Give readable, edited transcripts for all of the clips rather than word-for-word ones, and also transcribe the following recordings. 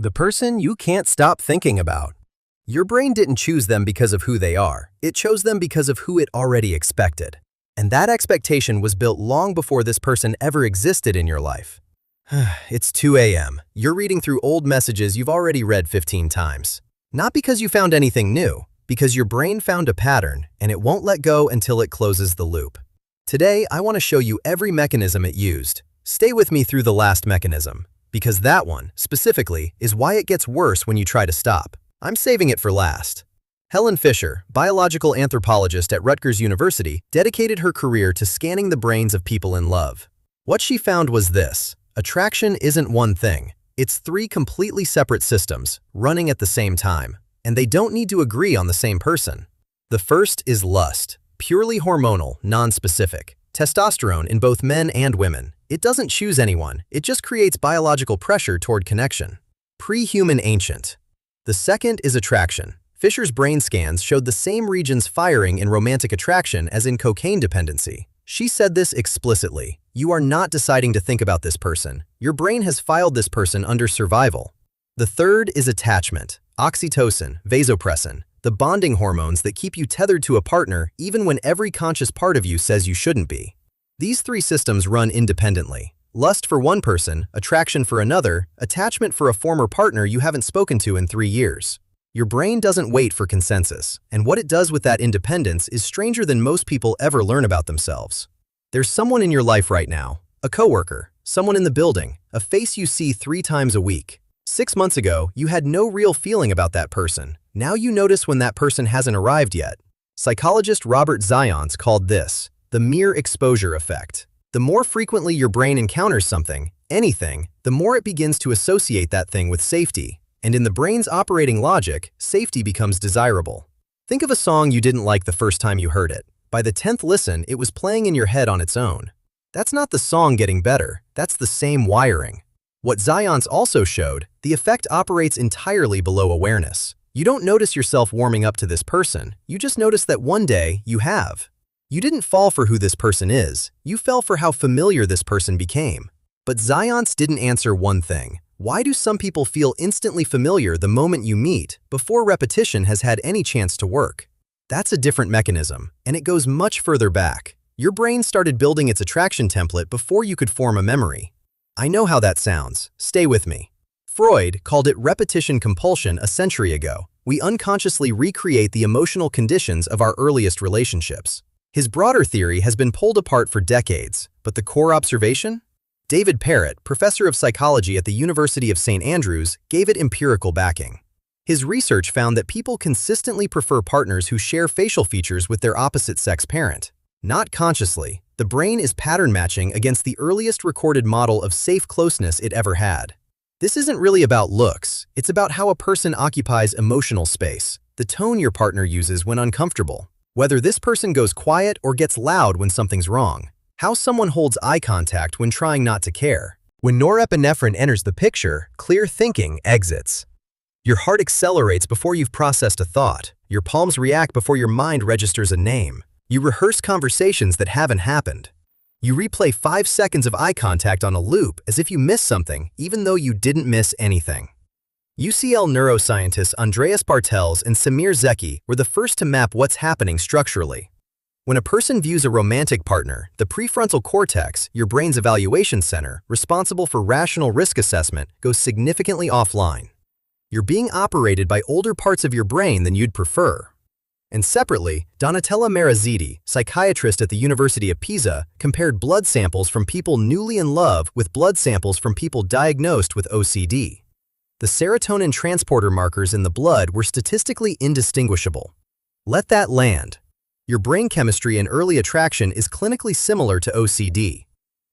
The person you can't stop thinking about. Your brain didn't choose them because of who they are. It chose them because of who it already expected. And that expectation was built long before this person ever existed in your life. It's 2 a.m. You're reading through old messages you've already read 15 times. Not because you found anything new, because your brain found a pattern and it won't let go until it closes the loop. Today, I want to show you every mechanism it used. Stay with me through the last mechanism, because that one, specifically, is why it gets worse when you try to stop. I'm saving it for last. Helen Fisher, biological anthropologist at Rutgers University, dedicated her career to scanning the brains of people in love. What she found was this: attraction isn't one thing. It's 3 completely separate systems, running at the same time, and they don't need to agree on the same person. The first is lust, purely hormonal, non-specific. Testosterone in both men and women. It doesn't choose anyone, it just creates biological pressure toward connection. Pre-human ancient. The second is attraction. Fisher's brain scans showed the same regions firing in romantic attraction as in cocaine dependency. She said this explicitly: you are not deciding to think about this person. Your brain has filed this person under survival. The third is attachment. Oxytocin, vasopressin, the bonding hormones that keep you tethered to a partner even when every conscious part of you says you shouldn't be. These 3 systems run independently. Lust for one person, attraction for another, attachment for a former partner you haven't spoken to in 3 years. Your brain doesn't wait for consensus, and what it does with that independence is stranger than most people ever learn about themselves. There's someone in your life right now, a coworker, someone in the building, a face you see 3 times a week. 6 months ago, you had no real feeling about that person. Now you notice when that person hasn't arrived yet. Psychologist Robert Zions called this the mere exposure effect. The more frequently your brain encounters something, anything, the more it begins to associate that thing with safety. And in the brain's operating logic, safety becomes desirable. Think of a song you didn't like the first time you heard it. By the 10th listen, it was playing in your head on its own. That's not the song getting better, that's the same wiring. What Zions also showed, the effect operates entirely below awareness. You don't notice yourself warming up to this person, you just notice that one day you have. You didn't fall for who this person is, you fell for how familiar this person became. But Zions didn't answer one thing. Why do some people feel instantly familiar the moment you meet, before repetition has had any chance to work? That's a different mechanism, and it goes much further back. Your brain started building its attraction template before you could form a memory. I know how that sounds. Stay with me. Freud called it repetition compulsion a century ago. We unconsciously recreate the emotional conditions of our earliest relationships. His broader theory has been pulled apart for decades, but the core observation? David Parrott, professor of psychology at the University of St. Andrews, gave it empirical backing. His research found that people consistently prefer partners who share facial features with their opposite-sex parent. Not consciously, the brain is pattern matching against the earliest recorded model of safe closeness it ever had. This isn't really about looks, it's about how a person occupies emotional space, the tone your partner uses when uncomfortable, whether this person goes quiet or gets loud when something's wrong, how someone holds eye contact when trying not to care. When norepinephrine enters the picture, clear thinking exits. Your heart accelerates before you've processed a thought, your palms react before your mind registers a name. You rehearse conversations that haven't happened. You replay 5 seconds of eye contact on a loop as if you missed something, even though you didn't miss anything. UCL neuroscientists Andreas Bartels and Samir Zeki were the first to map what's happening structurally. When a person views a romantic partner, the prefrontal cortex, your brain's evaluation center, responsible for rational risk assessment, goes significantly offline. You're being operated by older parts of your brain than you'd prefer. And separately, Donatella Maraziti, psychiatrist at the University of Pisa, compared blood samples from people newly in love with blood samples from people diagnosed with OCD. The serotonin transporter markers in the blood were statistically indistinguishable. Let that land. Your brain chemistry in early attraction is clinically similar to OCD.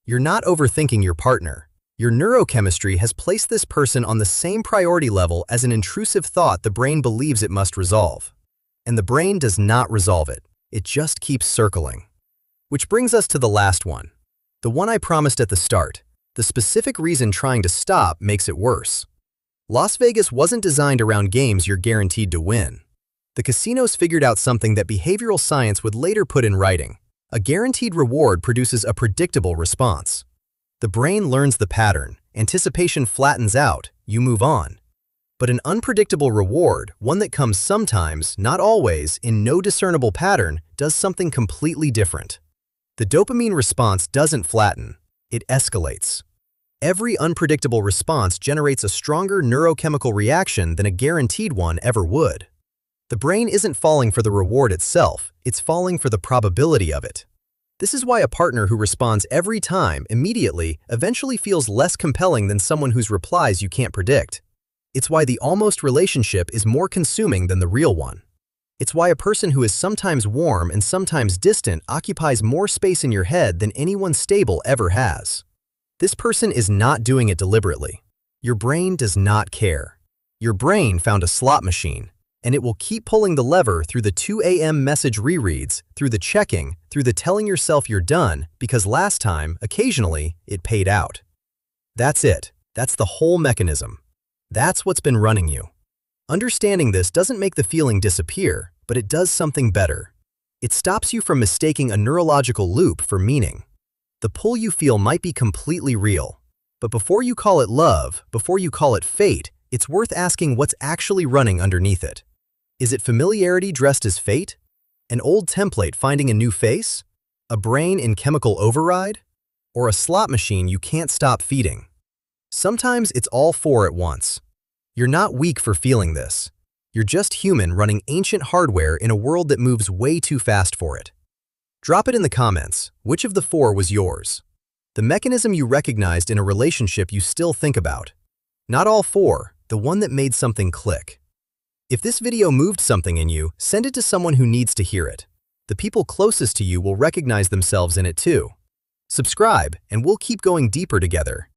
You're not overthinking your partner. Your neurochemistry has placed this person on the same priority level as an intrusive thought the brain believes it must resolve. And the brain does not resolve it. It just keeps circling. Which brings us to the last one. The one I promised at the start. The specific reason trying to stop makes it worse. Las Vegas wasn't designed around games you're guaranteed to win. The casinos figured out something that behavioral science would later put in writing. A guaranteed reward produces a predictable response. The brain learns the pattern, anticipation flattens out, you move on. But an unpredictable reward, one that comes sometimes, not always, in no discernible pattern, does something completely different. The dopamine response doesn't flatten, it escalates. Every unpredictable response generates a stronger neurochemical reaction than a guaranteed one ever would. The brain isn't falling for the reward itself, it's falling for the probability of it. This is why a partner who responds every time, immediately, eventually feels less compelling than someone whose replies you can't predict. It's why the almost relationship is more consuming than the real one. It's why a person who is sometimes warm and sometimes distant occupies more space in your head than anyone stable ever has. This person is not doing it deliberately. Your brain does not care. Your brain found a slot machine, and it will keep pulling the lever through the 2 a.m. message rereads, through the checking, through the telling yourself you're done, because last time, occasionally, it paid out. That's it. That's the whole mechanism. That's what's been running you. Understanding this doesn't make the feeling disappear, but it does something better. It stops you from mistaking a neurological loop for meaning. The pull you feel might be completely real, but before you call it love, before you call it fate, it's worth asking what's actually running underneath it. Is it familiarity dressed as fate? An old template finding a new face? A brain in chemical override? Or a slot machine you can't stop feeding? Sometimes it's all four at once. You're not weak for feeling this. You're just human running ancient hardware in a world that moves way too fast for it. Drop it in the comments. Which of the four was yours? The mechanism you recognized in a relationship you still think about. Not all four, the one that made something click. If this video moved something in you, send it to someone who needs to hear it. The people closest to you will recognize themselves in it too. Subscribe, and we'll keep going deeper together.